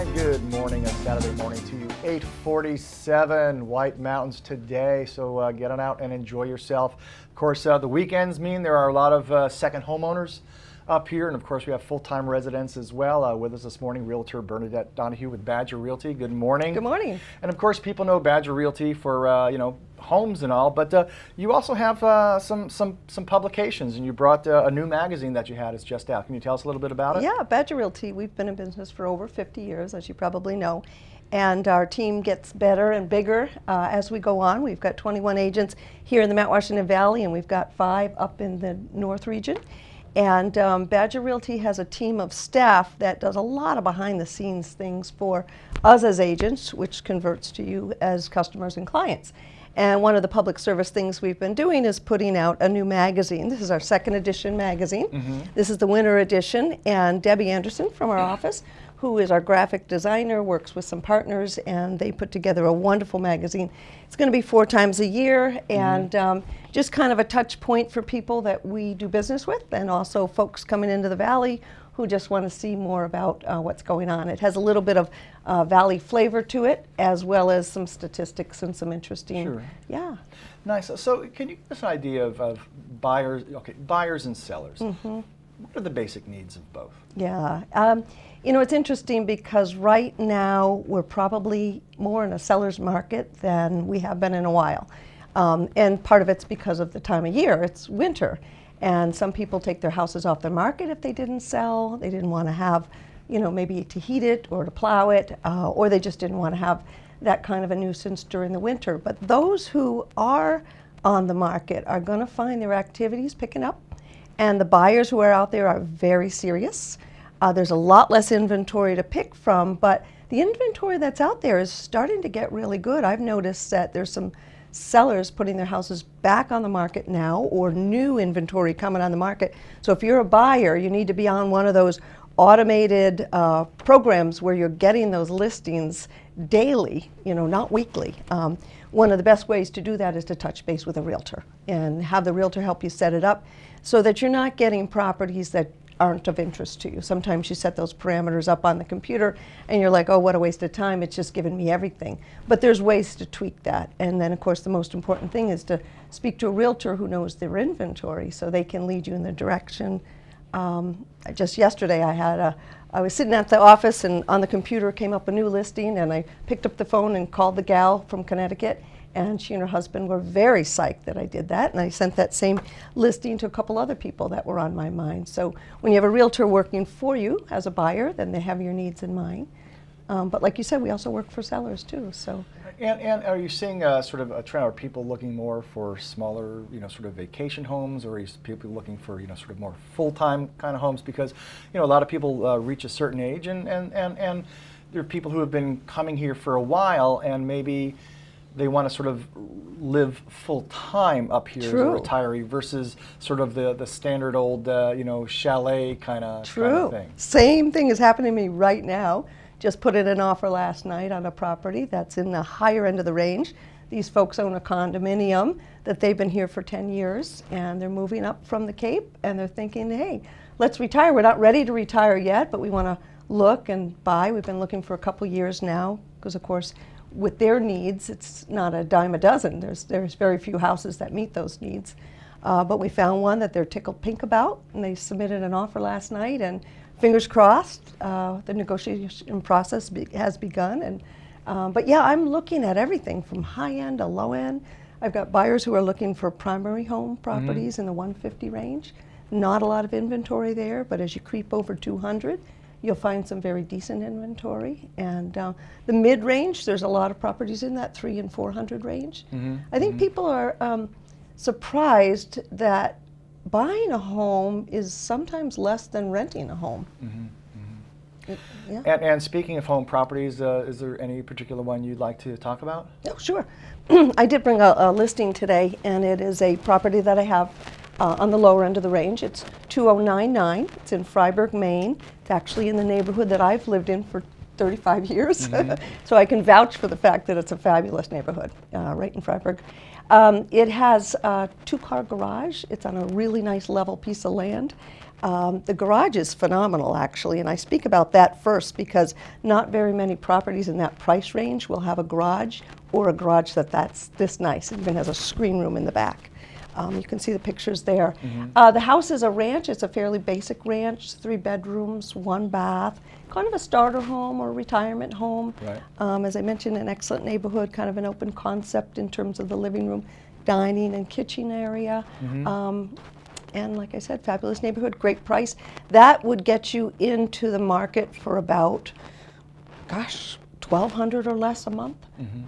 And good morning, a Saturday morning to you. 8:47 White Mountains today, so get on out and enjoy yourself. Of course, the weekends mean there are a lot of second homeowners up here, and of course we have full-time residents as well. With us this morning, Realtor Bernadette Donahue with Badger Realty. Good morning. Good morning. And of course, people know Badger Realty for homes and all, but you also have some publications, and you brought a new magazine that you had. It's just out. Can you tell us a little bit about it? Yeah, Badger Realty. We've been in business for over 50 years, as you probably know, and our team gets better and bigger as we go on. We've got 21 agents here in the Mount Washington Valley, and we've got 5 up in the North region. And Badger Realty has a team of staff that does a lot of behind-the-scenes things for us as agents, which converts to you as customers and clients. And one of the public service things we've been doing is putting out a new magazine. This is our second edition magazine. Mm-hmm. This is the winter edition, and Debbie Anderson from our office, who is our graphic designer, works with some partners, and they put together a wonderful magazine. It's going to be 4 times a year, and just kind of a touch point for people that we do business with, and also folks coming into the Valley who just want to see more about what's going on. It has a little bit of Valley flavor to it, as well as some statistics and some interesting. Sure. Yeah. Nice. So can you give us an idea of buyers and sellers? Mm-hmm. What are the basic needs of both? Yeah. It's interesting because right now we're probably more in a seller's market than we have been in a while. And part of it's because of the time of year. It's winter. And some people take their houses off the market if they didn't sell. They didn't want to have, maybe to heat it or to plow it, or they just didn't want to have that kind of a nuisance during the winter. But those who are on the market are going to find their activities picking up. And the buyers who are out there are very serious. There's a lot less inventory to pick from, but the inventory that's out there is starting to get really good. I've noticed that there's some sellers putting their houses back on the market now, or new inventory coming on the market. So if you're a buyer, you need to be on one of those automated programs where you're getting those listings daily, not weekly. One of the best ways to do that is to touch base with a realtor and have the realtor help you set it up so that you're not getting properties that aren't of interest to you. Sometimes you set those parameters up on the computer and you're like, oh, what a waste of time, it's just giving me everything. But there's ways to tweak that. And then of course the most important thing is to speak to a realtor who knows their inventory so they can lead you in the direction. Just yesterday I was sitting at the office and on the computer came up a new listing, and I picked up the phone and called the gal from Connecticut, and she and her husband were very psyched that I did that, and I sent that same listing to a couple other people that were on my mind. So when you have a realtor working for you as a buyer, then they have your needs in mind. But like you said, we also work for sellers too. So. And are you seeing sort of a trend? Are people looking more for smaller, sort of vacation homes, or are people looking for, sort of more full-time kind of homes? Because, a lot of people reach a certain age, and there are people who have been coming here for a while, and maybe they want to sort of live full-time up here. True. As a retiree versus sort of the standard old, chalet kind of thing. Same thing is happening to me right now. Just put in an offer last night on a property that's in the higher end of the range. These folks own a condominium that they've been here for 10 years, and they're moving up from the Cape, and they're thinking, hey, let's retire. We're not ready to retire yet, but we want to look and buy. We've been looking for a couple years now because, of course, with their needs, it's not a dime a dozen. There's very few houses that meet those needs. But we found one that they're tickled pink about, and they submitted an offer last night, and fingers crossed, the negotiation process has begun. And but yeah, I'm looking at everything from high end to low end. I've got buyers who are looking for primary home properties in the 150 range. Not a lot of inventory there, but as you creep over 200, you'll find some very decent inventory. And the mid-range, there's a lot of properties in that 300 and 400 range. I think people are surprised that buying a home is sometimes less than renting a home. Yeah. And speaking of home properties, is there any particular one you'd like to talk about? Oh, sure. I did bring a listing today, and it is a property that I have on the lower end of the range. It's 2099. It's in Freiburg, Maine. It's actually in the neighborhood that I've lived in for 35 years. So I can vouch for the fact that it's a fabulous neighborhood right in Freiburg. It has a 2-car garage. It's on a really nice level piece of land. The garage is phenomenal, actually, and I speak about that first because not very many properties in that price range will have a garage or a garage that's this nice. It even has a screen room in the back. You can see the pictures there. The house is a ranch. It's a fairly basic ranch, 3 bedrooms, 1 bath, kind of a starter home or retirement home. Right. As I mentioned, an excellent neighborhood, kind of an open concept in terms of the living room, dining and kitchen area. And like I said, fabulous neighborhood, great price. That would get you into the market for about, gosh, $1,200 or less a month,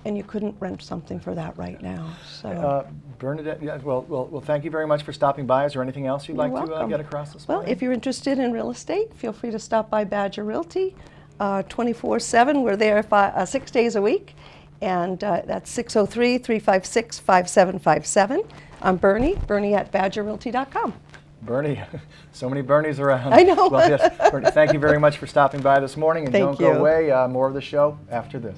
and you couldn't rent something for that right now. So, Bernadette, yeah, well, thank you very much for stopping by. Is there anything else you'd You're like to welcome. get across this Well, morning? if you're interested in real estate, feel free to stop by Badger Realty 24/7. We're there 6 days a week, and that's 603-356-5757. I'm Bernie at badgerrealty.com. Bernie, so many Bernies around. I know. Well, yes, Bernie, thank you very much for stopping by this morning, and Thank don't go you. away. More of the show after this.